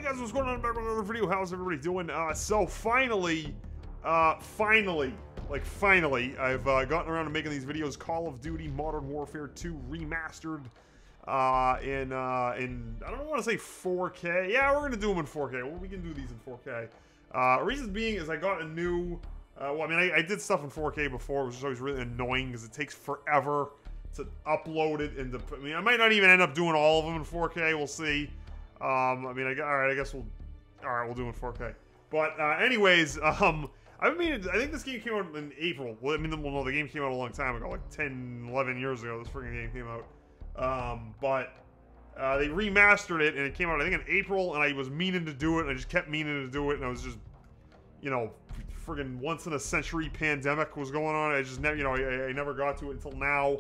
Hey guys, what's going on? Back with another video. How's everybody doing? So finally, finally, I've gotten around to making these videos. Call of Duty Modern Warfare 2 Remastered, in I don't want to say 4K. Yeah, we're gonna do them in 4K. Well, we can do these in 4K. Reason being is I got a new. Well, I mean, I did stuff in 4K before, which is always really annoying because it takes forever to upload it into. I mean, I might not even end up doing all of them in 4K. We'll see. I mean, alright, I guess we'll do it in 4K. But, anyways, I think this game came out in April. Well, I mean, no, the game came out a long time ago, like 10, 11 years ago, this freaking game came out. They remastered it, and it came out, I think, in April, and I was meaning to do it, and I just kept meaning to do it, and I was just, you know, friggin' once-in-a-century pandemic was going on. I just never, you know, I never got to it until now.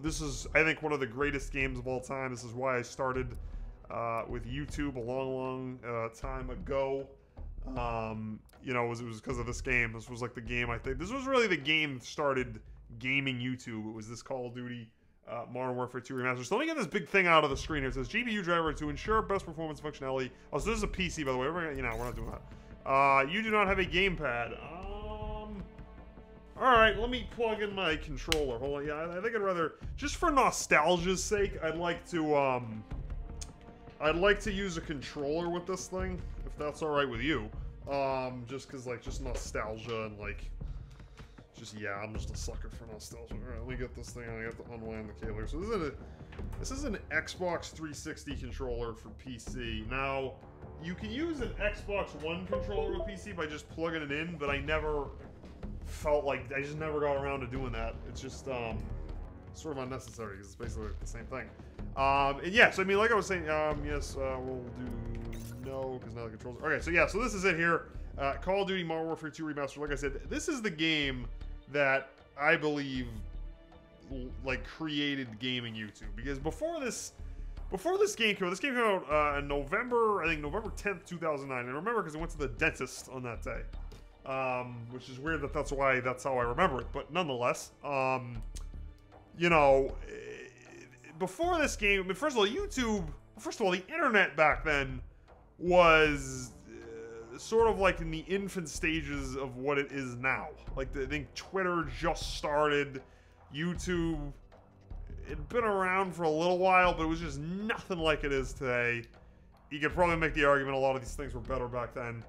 This is, I think, one of the greatest games of all time. This is why I started with YouTube a long time ago. You know, it was because of this game. This was like the game, I think. This was really the game that started gaming YouTube. It was this Call of Duty Modern Warfare 2 Remastered. So let me get this big thing out of the screen here. It says GPU driver to ensure best performance functionality. Oh, so this is a PC, by the way. You know, we're not doing that. You do not have a gamepad. Alright, let me plug in my controller. Hold on. Yeah, I think I'd rather, just for nostalgia's sake, I'd like to use a controller with this thing, if that's alright with you. Just cause, like, just nostalgia and, like, just, yeah, I'm just a sucker for nostalgia. Alright, let me get this thing, I have to unwind the cable. So this is an Xbox 360 controller for PC. Now, you can use an Xbox One controller with PC by just plugging it in, but I never felt like, I just never got around to doing that. It's just, sort of unnecessary, because it's basically the same thing. And yes, I mean, like I was saying, yes, we'll do no, because now the controls. Okay, so yeah, so this is it here. Call of Duty Modern Warfare 2 Remastered. Like I said, this is the game that I believe, like, created gaming YouTube. Because before this game came out, this game came out in November, I think November 10th, 2009. And I remember because I went to the dentist on that day. Which is weird that's how I remember it. But nonetheless, you know, before this game, I mean, first of all, the internet back then was sort of like in the infant stages of what it is now. Like, I think Twitter just started, YouTube, it'd been around for a little while, but it was just nothing like it is today. You could probably make the argument a lot of these things were better back then.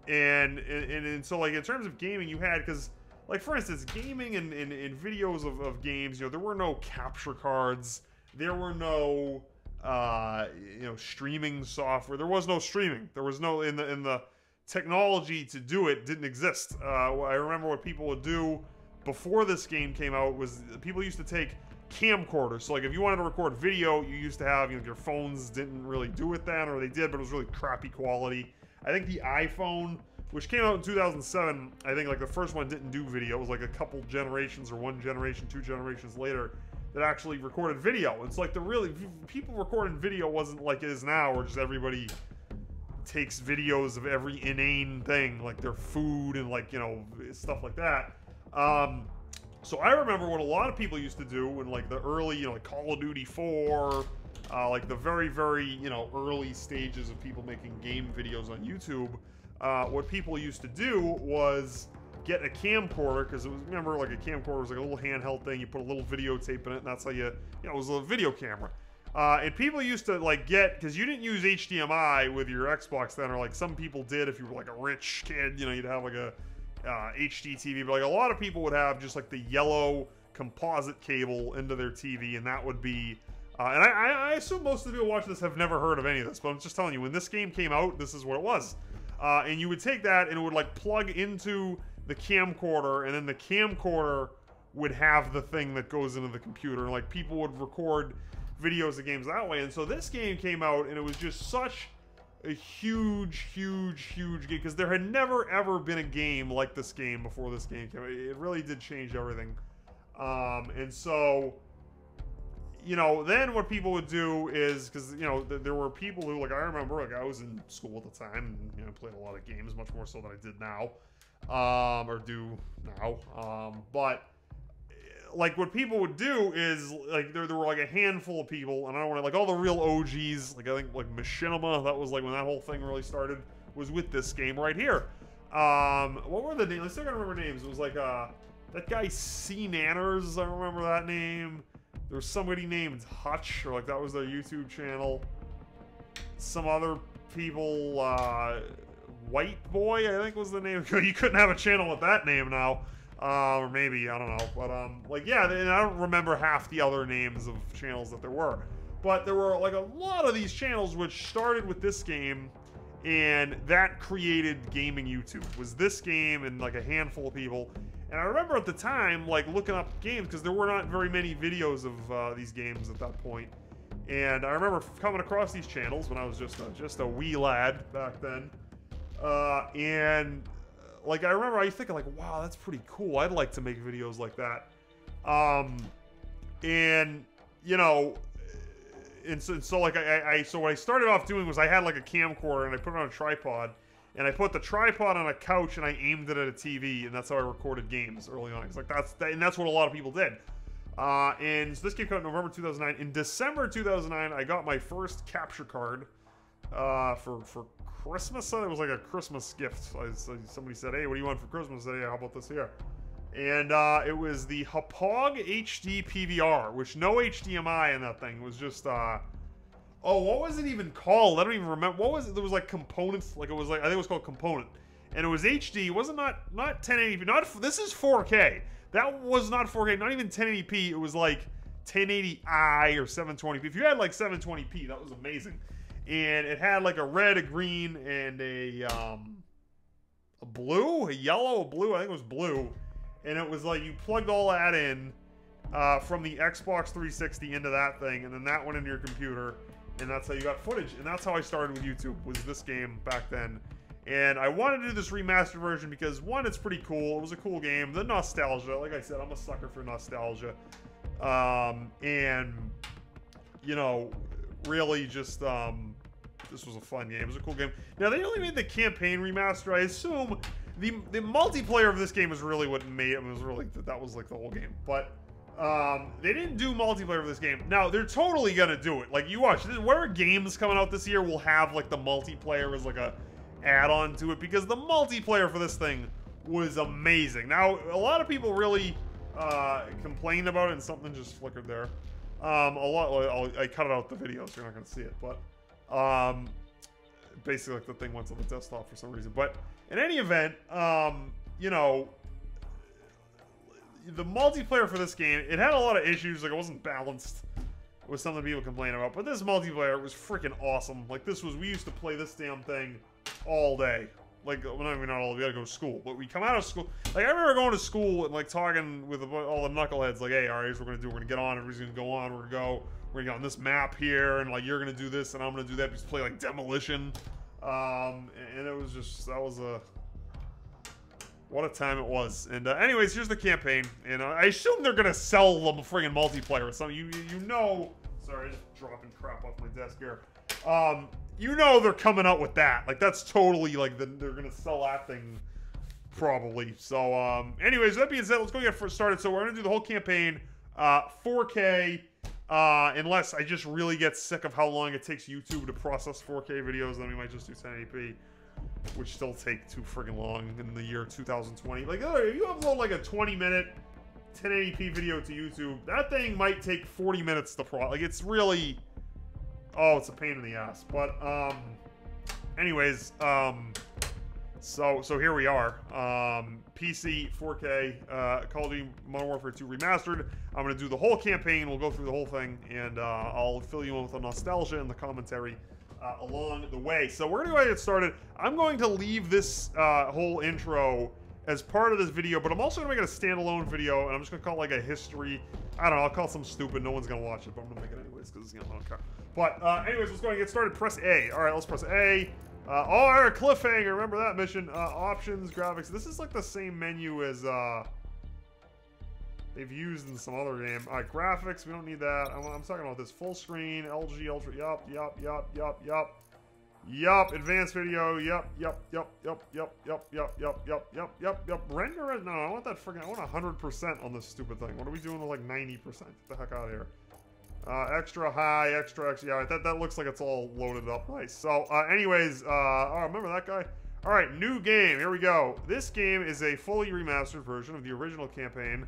And so, like, in terms of gaming, you had, because, like, for instance, gaming and videos of games, you know, there were no capture cards. There were no, you know, streaming software. There was no streaming. There was no, in the technology to do it didn't exist. I remember what people would do before this game came out was people used to take camcorders. So, like, if you wanted to record video, you used to have, you know, your phones didn't really do it then, or they did, but it was really crappy quality. I think the iPhone, which came out in 2007, I think, like, the first one didn't do video. It was like a couple generations, or one generation, 2 generations later, that actually recorded video. It's like people recording video wasn't like it is now, where just everybody takes videos of every inane thing, like their food and, like, you know, stuff like that. So I remember what a lot of people used to do in, like, the early, you know, like Call of Duty 4, like the very, you know, early stages of people making game videos on YouTube. What people used to do was get a camcorder, because it was, remember, like, a camcorder was like a little handheld thing. You put a little videotape in it, and that's how you know, it was a video camera. And people used to, like, because you didn't use HDMI with your Xbox then, or, like, some people did if you were, like, a rich kid, you know, you'd have, like, a HD TV, but, like, a lot of people would have just, like, the yellow composite cable into their TV, and that would be, and I assume most of the people watching this have never heard of any of this, but I'm just telling you, when this game came out, this is what it was. And you would take that, and it would, like, plug into the camcorder, and then the camcorder would have the thing that goes into the computer, and, like, people would record videos of games that way. And so this game came out, and it was just such a huge game, because there had never ever been a game like this game before this game came out. It really did change everything. And so, you know, then what people would do is, because, you know, there were people who, like, I remember, like, I was in school at the time, and, you know, played a lot of games, much more so than I did now, or do now, but, like, what people would do is, like, there were, like, a handful of people, and I don't want to, like, all the real OGs, like, I think, like, Machinima, that was, like, when that whole thing really started, was with this game right here. What were the names? I still gotta remember names. It was, like, that guy C. Nanners, I remember that name. There was somebody named Hutch, or, like, that was their YouTube channel. Some other people, White Boy, I think was the name. You couldn't have a channel with that name now. Or maybe, I don't know. But, like, yeah, and I don't remember half the other names of channels that there were. But there were, like, a lot of these channels which started with this game, and that created gaming YouTube. Was this game and, like, a handful of people. And I remember at the time, like, looking up games, because there were not very many videos of these games at that point. And I remember coming across these channels when I was just a wee lad back then. And... like, I remember I was thinking, like, wow, that's pretty cool. I'd like to make videos like that. And, you know, and so like, so what I started off doing was I had, like, a camcorder, and I put it on a tripod, and I put the tripod on a couch, and I aimed it at a TV, and that's how I recorded games early on. It's like, that's what a lot of people did. And so this game came out in November 2009. In December 2009, I got my first capture card, for Christmas. It was like a Christmas gift. Somebody said, hey, what do you want for Christmas? I said, yeah, how about this here? And it was the Hauppauge HD PVR, which no HDMI in that thing. It was just, oh, what was it even called? I don't even remember. What was it? There was like components, like it was like, I think it was called Component. And it was HD. It wasn't not 1080p. This is 4K. That was not 4K, not even 1080p. It was like 1080i or 720p. If you had like 720p, that was amazing. And it had like a red, a green, and a blue, a yellow, a blue. I think it was blue. And it was like you plugged all that in from the Xbox 360 into that thing, and then that went into your computer, and that's how you got footage. And that's how I started with YouTube, was this game back then. And I wanted to do this remastered version because, one, it's pretty cool. It was a cool game. The nostalgia, like I said, I'm a sucker for nostalgia. And, you know, really just... this was a fun game. It was a cool game. Now, they only made the campaign remaster. I assume the multiplayer of this game is really what made it. It was really, that was like the whole game. But they didn't do multiplayer for this game. Now, they're totally going to do it. Like, you watch. Whatever games coming out this year will have, like, the multiplayer as, like, a add-on to it. Because the multiplayer for this thing was amazing. Now, a lot of people really complained about it, and something just flickered there. I cut it out the video, so you're not going to see it. But... basically, like, the thing went to the desktop for some reason. But in any event, you know, the multiplayer for this game, it had a lot of issues. Like, it wasn't balanced. It was something people complain about. But this multiplayer was freaking awesome. Like, we used to play this damn thing all day. Like, well, not all, we gotta go to school. But we come out of school. Like, I remember going to school and, like, talking with all the knuckleheads. Like, hey, all right, here's what we're gonna do. We're gonna get on. Everybody's gonna go on. We're gonna go. We're gonna get on this map here. And, like, you're gonna do this. And I'm gonna do that. Just play, like, Demolition. And it was just, that was a... what a time it was. And anyways, here's the campaign. And I assume they're gonna sell the friggin' multiplayer or something. You know... Sorry, just dropping crap off my desk here. You know they're coming out with that. Like, that's totally, like, they're gonna sell that thing, probably. So, anyways, that being said, let's go get started. So we're gonna do the whole campaign, 4K, unless I just really get sick of how long it takes YouTube to process 4K videos, then we might just do 1080p, which still take too friggin' long in the year 2020. Like, if you upload, like, a 20-minute 1080p video to YouTube, that thing might take 40 minutes to like, it's really... oh, it's a pain in the ass. But, anyways, so here we are. PC, 4K, Call of Duty Modern Warfare 2 Remastered. I'm going to do the whole campaign. We'll go through the whole thing, and I'll fill you in with the nostalgia and the commentary along the way. So we're going to go ahead and get started. I'm going to leave this whole intro as part of this video, but I'm also going to make it a standalone video, and I'm just going to call it like a history. I don't know, I'll call it something stupid. No one's going to watch it, but I'm going to make it anyways, because, you know, I don't care. But, anyways, let's go ahead and get started. Press A. All right, let's press A. Oh, cliffhanger. Remember that mission. Options, graphics. This is like the same menu as they've used in some other game. All right, graphics. We don't need that. I'm talking about this full screen, LG, Ultra. Yup. Yup, advanced video. Yup. Render it? No, I want that freaking. I want 100% on this stupid thing. What are we doing with like 90%? Get the heck out of here. Extra high, extra. Yeah, that looks like it's all loaded up nice. So, anyways, oh, remember that guy? All right, new game. Here we go. This game is a fully remastered version of the original campaign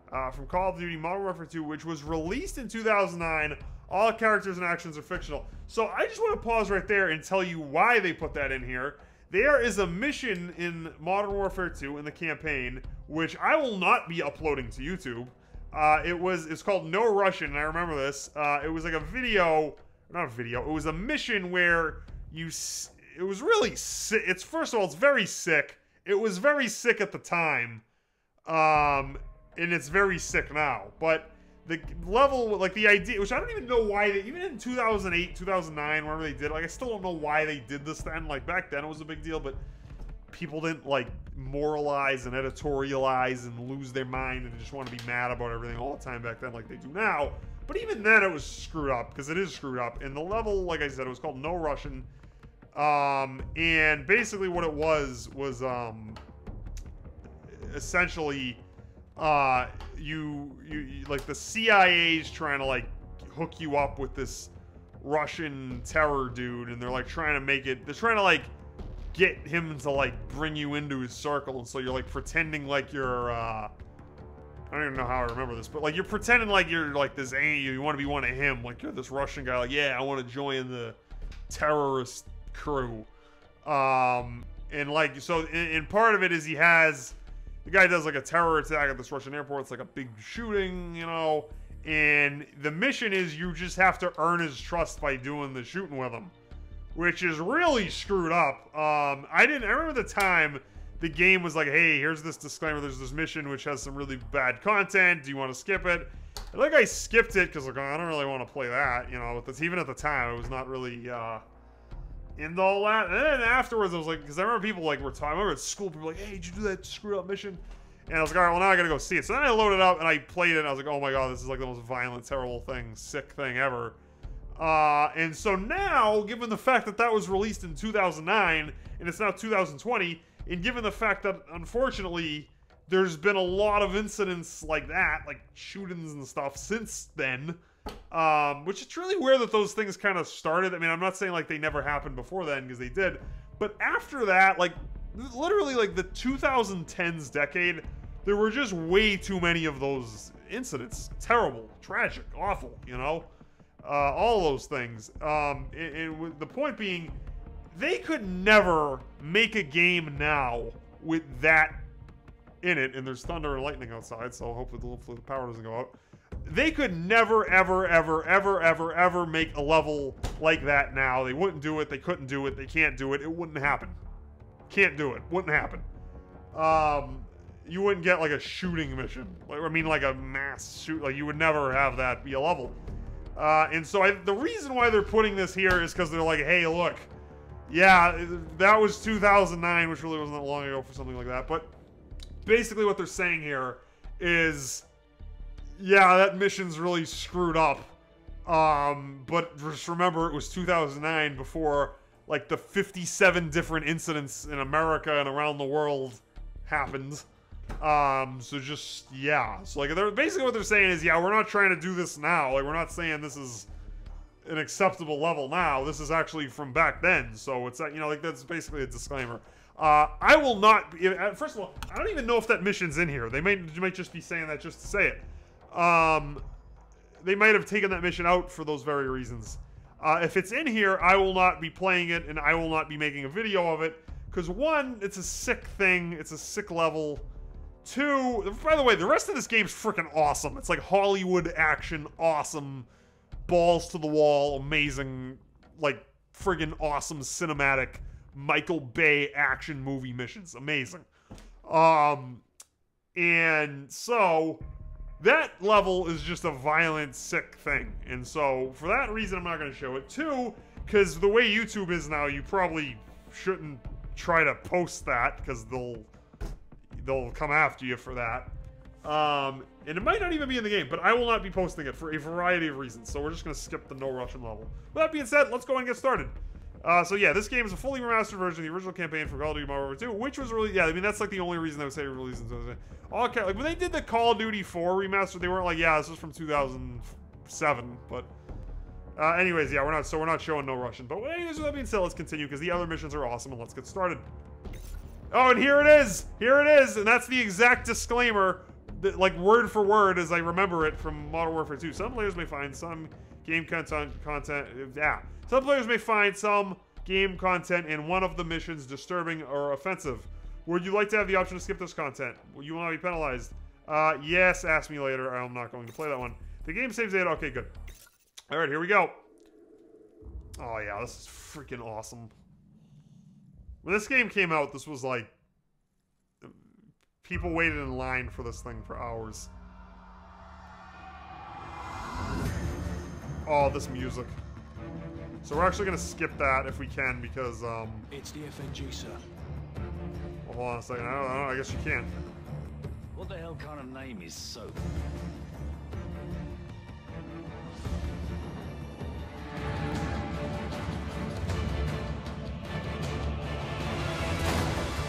from Call of Duty Modern Warfare 2, which was released in 2009. All characters and actions are fictional. So I just want to pause right there and tell you why they put that in here. There is a mission in Modern Warfare 2 in the campaign, which I will not be uploading to YouTube. It's called No Russian, and I remember this. It was like a video, not a video. It was a mission where it was really sick. First of all, it's very sick. It was very sick at the time, and it's very sick now. But the level, like the idea, which I don't even know why they, even in 2008, 2009, whenever they did, like I still don't know why they did this then. Like back then it was a big deal, but people didn't like moralize and editorialize and lose their mind and just want to be mad about everything all the time back then like they do now. But even then it was screwed up, because it is screwed up. And the level, like I said, it was called No Russian. And basically what it was essentially you like the CIA's trying to like hook you up with this Russian terror dude, and they're like trying to make it, they're trying to like get him to like bring you into his circle, and so you're like pretending like you're I don't even know how I remember this, but like you're pretending like you're like this you want to be one of him, like you're this Russian guy, like yeah, I want to join the terrorist crew. And like so and part of it is the guy does like a terror attack at this Russian airport. It's like a big shooting, you know, and the mission is you just have to earn his trust by doing the shooting with him, which is really screwed up. I remember the time the game was like, hey, here's this disclaimer, there's this mission which has some really bad content, do you want to skip it? And like I skipped it because like, I don't really want to play that, you know, even at the time, I was not really into all that. And then afterwards I was like, because I remember people like were talking, I remember at school people were like, hey, did you do that screwed up mission? And I was like, all right, well now I gotta go see it. So then I loaded it up and I played it and I was like, oh my god, this is like the most violent, terrible thing, sick thing ever. And so now, given the fact that that was released in 2009 and it's now 2020, and given the fact that unfortunately there's been a lot of incidents like that, like shootings and stuff since then, which it's really weird that those things kind of started. I mean, I'm not saying like they never happened before then, because they did, but after that, like literally like the 2010s decade, there were just way too many of those incidents. Terrible, tragic, awful, you know? All those things. And the point being, they could never make a game now with that in it, and there's thunder and lightning outside, so hopefully the power doesn't go out. They could never, ever make a level like that now. They wouldn't do it, they couldn't do it, they can't do it, it wouldn't happen. Can't do it, wouldn't happen. You wouldn't get like a shooting mission. Like, I mean like a mass shoot, like you would never have that be a level. And so the reason why they're putting this here is because they're like, hey, look, yeah, that was 2009, which really wasn't that long ago for something like that. But basically what they're saying here is, yeah, that mission's really screwed up. But just remember, it was 2009 before, like, the 57 different incidents in America and around the world happened. So just, yeah. So, like, basically what they're saying is, yeah, we're not trying to do this now. Like, we're not saying this is an acceptable level now. This is actually from back then. So it's, you know, like, that's basically a disclaimer. I will not be, first of all, I don't even know if that mission's in here. They might just be saying that just to say it. They might have taken that mission out for those very reasons. If it's in here, I will not be playing it, and I will not be making a video of it. Because one, it's a sick thing. It's a sick level. Two, by the way, the rest of this game's freaking awesome. It's like Hollywood action, awesome, balls to the wall, amazing, like friggin' awesome cinematic Michael Bay action movie missions. Amazing. And so that level is just a violent, sick thing. And so for that reason, I'm not going to show it. Two, because the way YouTube is now, you probably shouldn't try to post that, because they'll come after you for that. And it might not even be in the game, but I will not be posting it for a variety of reasons. So we're just going to skip the No Russian level. With that being said, let's go and get started. So yeah, this game is a fully remastered version of the original campaign for Call of Duty Modern Warfare 2, which was really, yeah, I mean, that's like the only reason I would say released in 2000. Okay, like when they did the Call of Duty 4 remaster, they weren't like, yeah, this was from 2007, but anyways, yeah, we're not showing no Russian. But anyways, with that being said, let's continue because the other missions are awesome, and let's get started. Oh, and here it is, and that's the exact disclaimer, that, like word for word as I remember it from Modern Warfare 2. Some players may find some game content, some players may find some game content in one of the missions disturbing or offensive. Would you like to have the option to skip this content? Will you want to be penalized? Yes, ask me later. I'm not going to play that one. The game saves data. Okay, good. Alright, here we go. Oh yeah, this is freaking awesome. When this game came out, this was like... people waited in line for this thing for hours. Oh, this music. So we're actually going to skip that if we can because, It's the FNG, sir. Well, hold on a second. I don't know. I guess you can't. What the hell kind of name is Soap?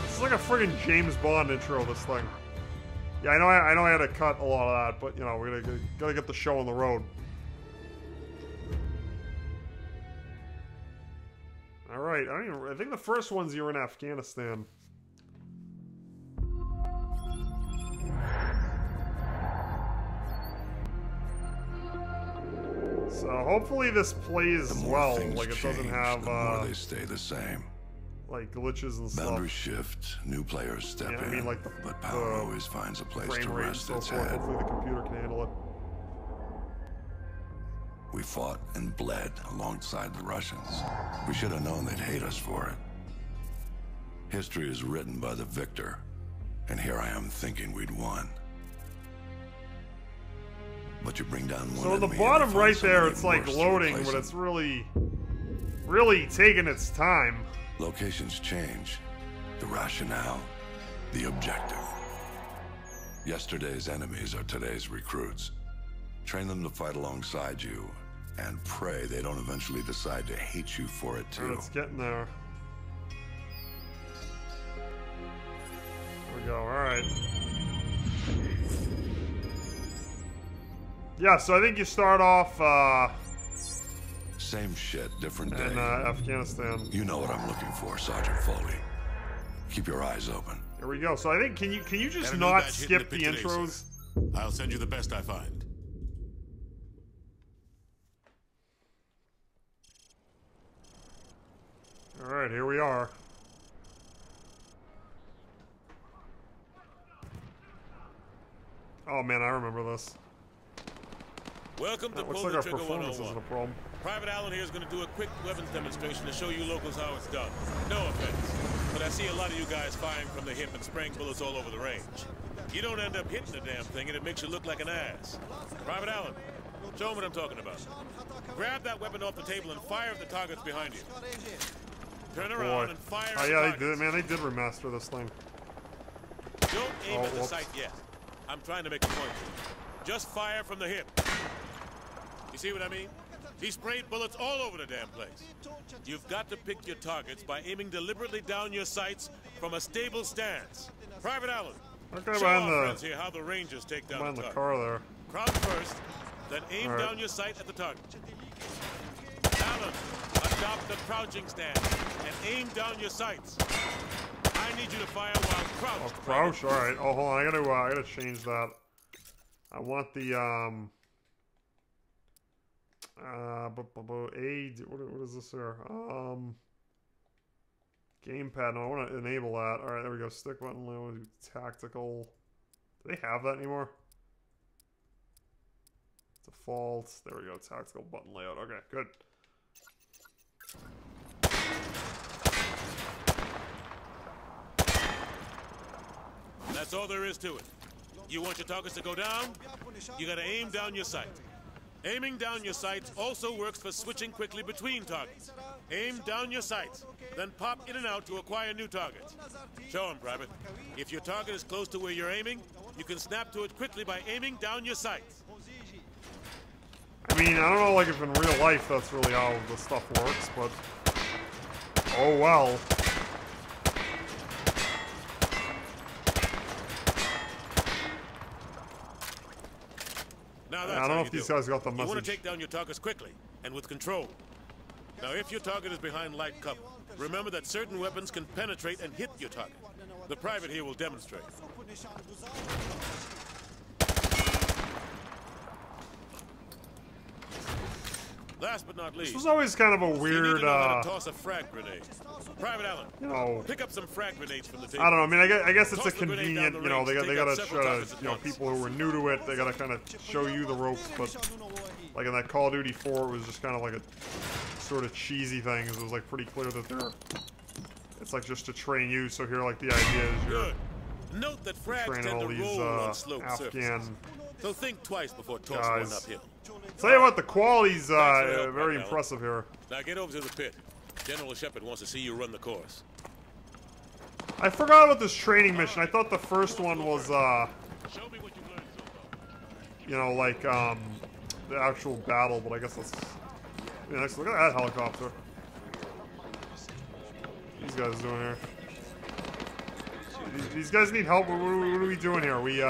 This is like a friggin' James Bond intro, this thing. Yeah, I know I had to cut a lot of that, but, you know, we're gotta get the show on the road. Alright, I think the first one's you're in Afghanistan. So hopefully this plays well, like it doesn't have the more they stay the same. Like glitches and stuff. Boundaries shift, new players step in, I mean, like but power always finds a place to frame rate and rest so its forth. head. Hopefully the computer can handle it. We fought and bled alongside the Russians. We should have known they'd hate us for it. History is written by the victor, and here I am thinking we'd won. But you bring down one. So in the bottom right there, it's like loading, but it's really taking its time. Locations change. The rationale, the objective. Yesterday's enemies are today's recruits. Train them to fight alongside you, and pray they don't eventually decide to hate you for it too. It's getting there. There we go, alright. Yeah, so I think you start off, same shit, different day. in Afghanistan. You know what I'm looking for, Sergeant Foley. Keep your eyes open. Here we go. So I think, can you just not skip the intros? I'll send you the best I find. Alright, here we are. Oh man, I remember this. Welcome to Looks Pull like the our Trigger performance 101. isn't a problem. Private Allen here is going to do a quick weapons demonstration to show you locals how it's done. No offense, but I see a lot of you guys firing from the hip and spraying bullets all over the range. You don't end up hitting the damn thing, and it makes you look like an ass. Private Allen, show them what I'm talking about. Grab that weapon off the table and fire at the targets behind you. Turn around and fire at the yeah, targets. they did, man. They did remaster this thing. Don't aim at the sight yet. I'm trying to make a point to you. Just fire from the hip. You see what I mean? He sprayed bullets all over the damn place. You've got to pick your targets by aiming deliberately down your sights from a stable stance. Private Allen, Okay, show our friends here how the Rangers take down behind the the target. car there. Crouch first, then aim down your sight at the target. Allen, adopt the crouching stance and aim down your sights. I need you to fire while crouched. Oh, crouch. All right. Oh, hold on. I gotta change that. I want the what is this here? Gamepad. No, I want to enable that. All right, there we go. Stick button. Tactical. Do they have that anymore? Default. There we go. Tactical button layout. Okay, good. That's all there is to it. You want your targets to go down? You gotta aim down your sight. Aiming down your sights also works for switching quickly between targets. Aim down your sights, then pop in and out to acquire new targets. Show them, Private. If your target is close to where you're aiming, you can snap to it quickly by aiming down your sights. I mean, I don't know, like, if in real life that's really how the stuff works, but... Oh, well. Now I that's don't how know you if these do it. guys got the You want to message. take down your targets quickly and with control. Now, if your target is behind light cover, remember that certain weapons can penetrate and hit your target. The private here will demonstrate. Last but not least, This was always kind of a you need weird, to know how to toss a frag grenade. Private Allen, you know, pick up some frag grenades from the table. I don't know. I mean, I guess it's a Toss the grenade down convenient, the you know, range, they take gotta out several try targets to, at you know, once. people who are new to it, they gotta kind of show you the ropes. But like in that Call of Duty 4, it was just kind of like a sort of cheesy thing. 'Cause it was like pretty clear that it's like just to train you. So here, like the idea is you're Good. Note that frags training tend all to these roll on sloped surfaces. Afghan So think twice before tossing guys. one uphill. Tell you what, the quality's for your help, very Alan. impressive here. Now get over to the pit. General Shepard wants to see you run the course. I forgot about this training mission. I thought the first one was, Show me what you learned so far. you know, like the actual battle. But I guess that's. Yeah, next, look at that helicopter. These guys doing here. These guys need help. What are we doing here? We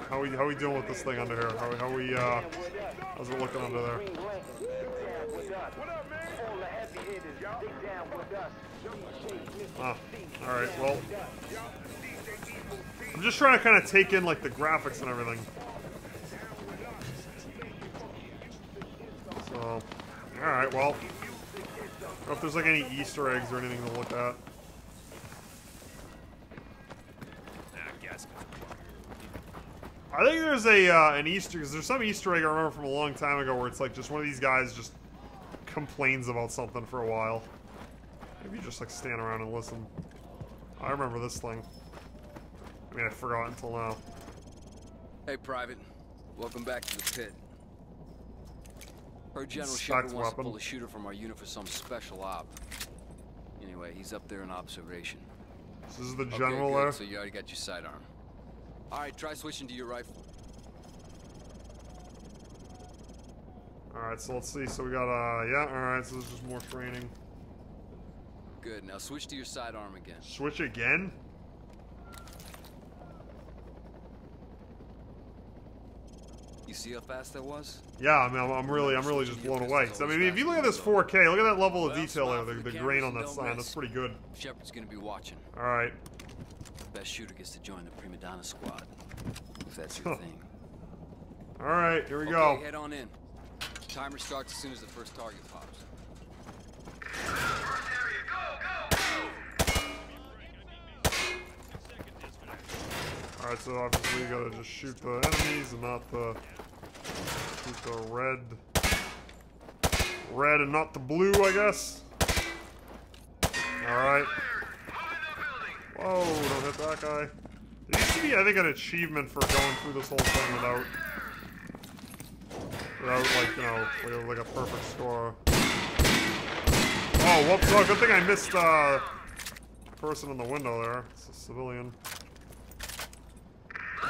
how we dealing with this thing under here? How's it looking under there? Ah, all right. Well, I'm just trying to kind of take in like the graphics and everything. So, all right. Well, I don't know if there's like any Easter eggs or anything to look at. I think there's an Easter, because there's some Easter egg I remember from a long time ago where it's like just one of these guys just complains about something for a while. Maybe you just like stand around and listen. I remember this thing. I mean, I forgot until now. Hey, Private. Welcome back to the pit. Heard General Shepard wants to pull a shooter from our unit for some special op. Anyway, he's up there in observation. This is the general okay, there? so you already got your sidearm. Alright, try switching to your rifle. Alright, so let's see. So we got, yeah, alright, so this is just more training. Good, now switch to your sidearm again. Switch again? You see how fast that was? Yeah, I mean, I'm really just blown away. So, I mean, if you look at this 4K, look at that level of detail there, the grain on that sign, that's pretty good. Shepard's gonna be watching. Alright. Best shooter gets to join the Prima Donna squad. If that's your thing. Alright, here we go. Okay, head on in. Timer starts as soon as the first target pops. Alright, so obviously you gotta just shoot the enemies and not the... shoot the red... red and not the blue, I guess. Alright. Whoa, don't hit that guy. There used to be, I think, an achievement for going through this whole thing without, like, you know, like a perfect score. Oh, whoops, oh, good thing I missed, the person in the window there. It's a civilian. Oh,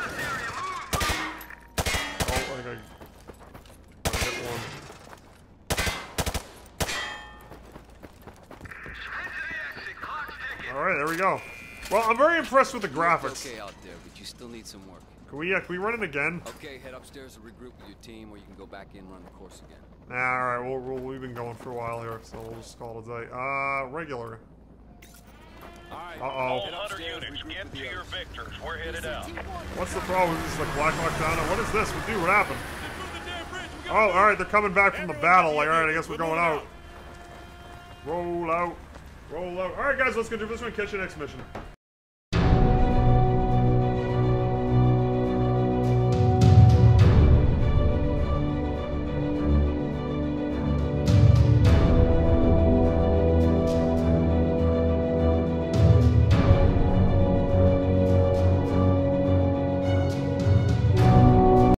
I think I hit one. Alright, there we go. Well, I'm very impressed with the graphics. Okay out there, but you still need some work. Can we run it again? Okay, head upstairs and regroup with your team, or you can go back in and run the course again. Nah, alright, we've been going for a while here, so we'll just call it a day. Regular. Alright. Uh-oh. 100 units, get to your victors. We're headed out. What's the problem? Is this like Black Hawk Down? What is this? Dude, what happened? Oh, alright, they're coming back from the battle. Like, alright, I guess we're going out. Roll out. Roll out. Alright, guys, let's go do this one. Catch you next mission.